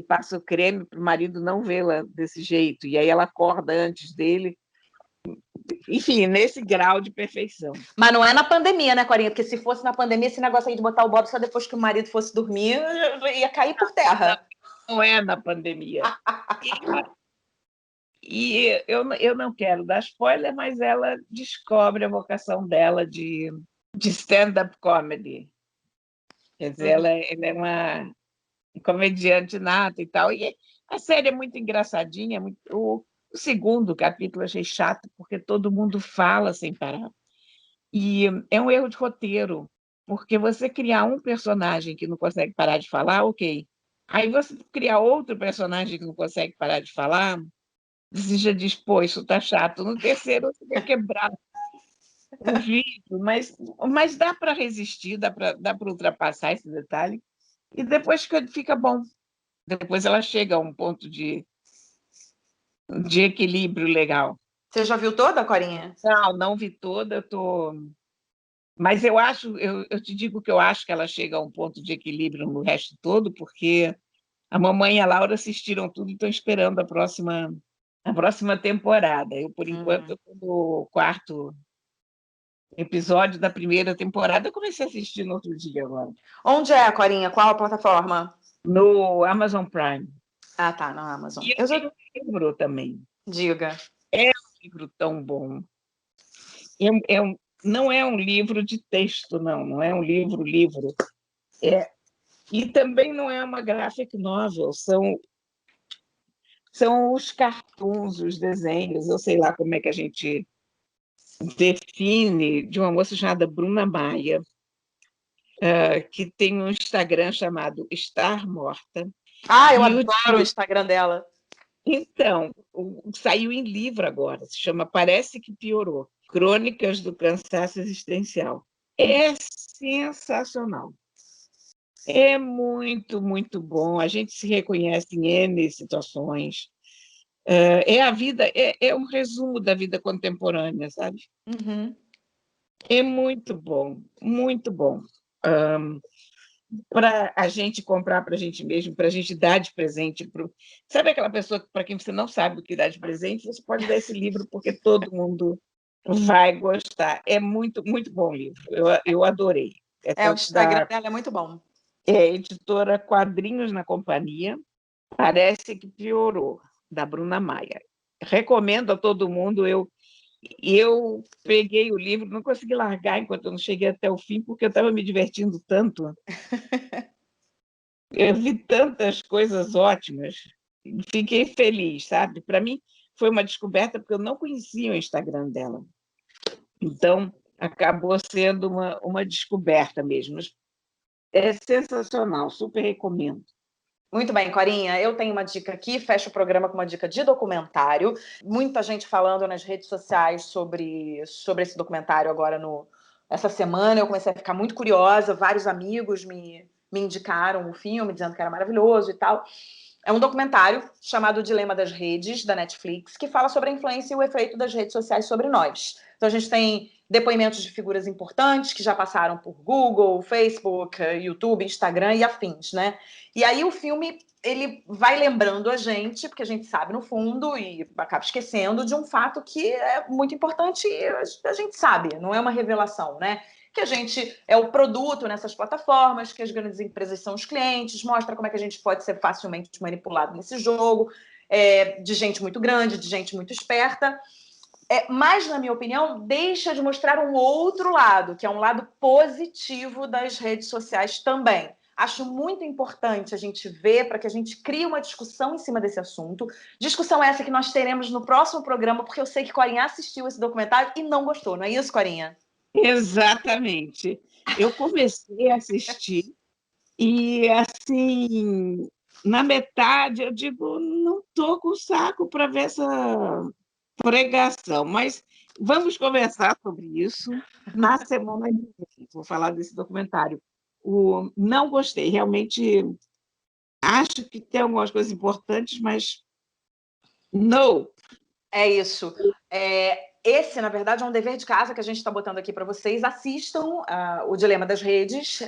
passa o creme para o marido não vê-la desse jeito. E aí ela acorda antes dele. Enfim, nesse grau de perfeição. Mas não é na pandemia, né, Corinha? Porque se fosse na pandemia, esse negócio aí de botar o Bob só depois que o marido fosse dormir, ia cair por terra. Não é na pandemia. E eu não quero dar spoiler, mas ela descobre a vocação dela de stand-up comedy. Quer dizer, ela é uma comediante nata e tal. E a série é muito engraçadinha. O segundo capítulo eu achei chato, porque todo mundo fala sem parar. E é um erro de roteiro, porque você criar um personagem que não consegue parar de falar, ok. Aí você criar outro personagem que não consegue parar de falar, você já diz, pô, isso está chato. No terceiro, você quer quebrar o vídeo, mas dá para resistir, dá para ultrapassar esse detalhe, e depois fica bom. Depois ela chega a um ponto de equilíbrio legal. Você já viu toda, Corinha? Não vi toda, mas eu te digo que eu acho que ela chega a um ponto de equilíbrio no resto todo, porque a mamãe e a Laura assistiram tudo e estão esperando a próxima temporada. Eu, por enquanto, estou no quarto episódio da primeira temporada. Eu comecei a assistir no outro dia agora. Onde é, Corinha? Qual a plataforma? No Amazon Prime. Ah, tá, na Amazon. E eu já livro também. Diga. É um livro tão bom. Não é um livro de texto, não é um livro. E também não é uma graphic novel, são os cartoons, os desenhos, eu sei lá como é que a gente define, de uma moça chamada Bruna Maia, que tem um Instagram chamado Estar Morta. Eu adoro o Instagram dela. Então, saiu em livro agora, se chama Parece que Piorou, Crônicas do Cansaço Existencial. É sensacional. É muito, muito bom. A gente se reconhece em N situações. A vida, é um resumo da vida contemporânea, sabe? Uhum. É muito bom, muito bom. Para a gente comprar para a gente mesmo, para a gente dar de presente. Sabe aquela pessoa para quem você não sabe o que dar de presente? Você pode dar esse livro, porque todo mundo Vai gostar. É muito, muito bom o livro. Eu adorei. O Instagram dela é muito bom. Editora Quadrinhos na Companhia. Parece que piorou, da Bruna Maia. Recomendo a todo mundo. Eu peguei o livro, não consegui largar enquanto eu não cheguei até o fim, porque eu estava me divertindo tanto. Eu vi tantas coisas ótimas. Fiquei feliz, sabe? Para mim, foi uma descoberta, porque eu não conhecia o Instagram dela. Então, acabou sendo uma descoberta mesmo. É sensacional, super recomendo. Muito bem, Corinha, eu tenho uma dica aqui, fecho o programa com uma dica de documentário. Muita gente falando nas redes sociais sobre esse documentário agora essa semana. Eu comecei a ficar muito curiosa, vários amigos me indicaram o filme, dizendo que era maravilhoso e tal. É um documentário chamado O Dilema das Redes, da Netflix, que fala sobre a influência e o efeito das redes sociais sobre nós. Então a gente tem depoimentos de figuras importantes que já passaram por Google, Facebook, YouTube, Instagram e afins, né? E aí o filme, ele vai lembrando a gente, porque a gente sabe no fundo e acaba esquecendo de um fato que é muito importante e a gente sabe, não é uma revelação, né? Que a gente é o produto nessas plataformas, que as grandes empresas são os clientes, mostra como é que a gente pode ser facilmente manipulado nesse jogo, de gente muito grande, de gente muito esperta. Mas, na minha opinião, deixa de mostrar um outro lado, que é um lado positivo das redes sociais também. Acho muito importante a gente ver para que a gente crie uma discussão em cima desse assunto. Discussão essa que nós teremos no próximo programa, porque eu sei que Corinha assistiu esse documentário e não gostou, não é isso, Corinha? Exatamente. Eu comecei a assistir e, assim, na metade eu digo, não estou com saco para ver essa pregação, mas vamos conversar sobre isso na semana que vem. Vou falar desse documentário. Não gostei, realmente acho que tem algumas coisas importantes, mas não. É isso. Esse, na verdade, é um dever de casa que a gente está botando aqui para vocês. Assistam O Dilema das Redes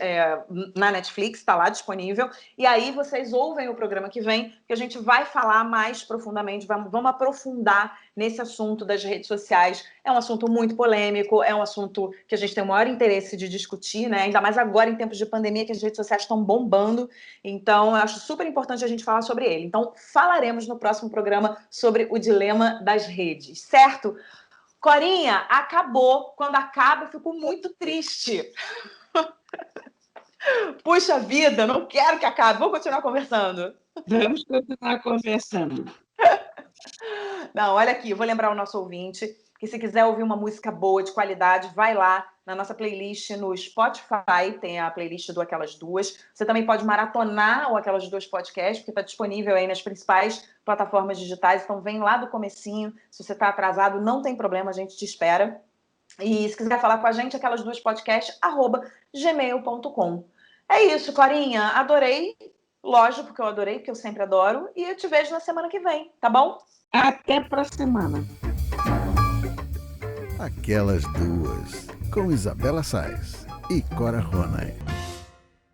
na Netflix, está lá disponível. E aí vocês ouvem o programa que vem, que a gente vai falar mais profundamente, vamos aprofundar nesse assunto das redes sociais. É um assunto muito polêmico, é um assunto que a gente tem o maior interesse de discutir, né? Ainda mais agora em tempos de pandemia, que as redes sociais estão bombando. Então, eu acho super importante a gente falar sobre ele. Então, falaremos no próximo programa sobre o dilema das redes, certo? Corinha, acabou. Quando acaba, eu fico muito triste. Puxa vida, não quero que acabe. Vamos continuar conversando. Vamos continuar conversando. Não, olha aqui, eu vou lembrar o nosso ouvinte que se quiser ouvir uma música boa, de qualidade, vai lá na nossa playlist no Spotify, tem a playlist do Aquelas Duas. Você também pode maratonar o Aquelas Duas podcast, porque está disponível aí nas principais plataformas digitais, então vem lá do comecinho. Se você está atrasado, não tem problema, a gente te espera. E se quiser falar com a gente, aquelasduaspodcast@gmail.com. É isso, Corinha, adorei. Lógico que eu adorei, porque eu sempre adoro. E eu te vejo na semana que vem, tá bom? Até para a semana. Aquelas Duas, com Isabela Sais e Cora Ronay.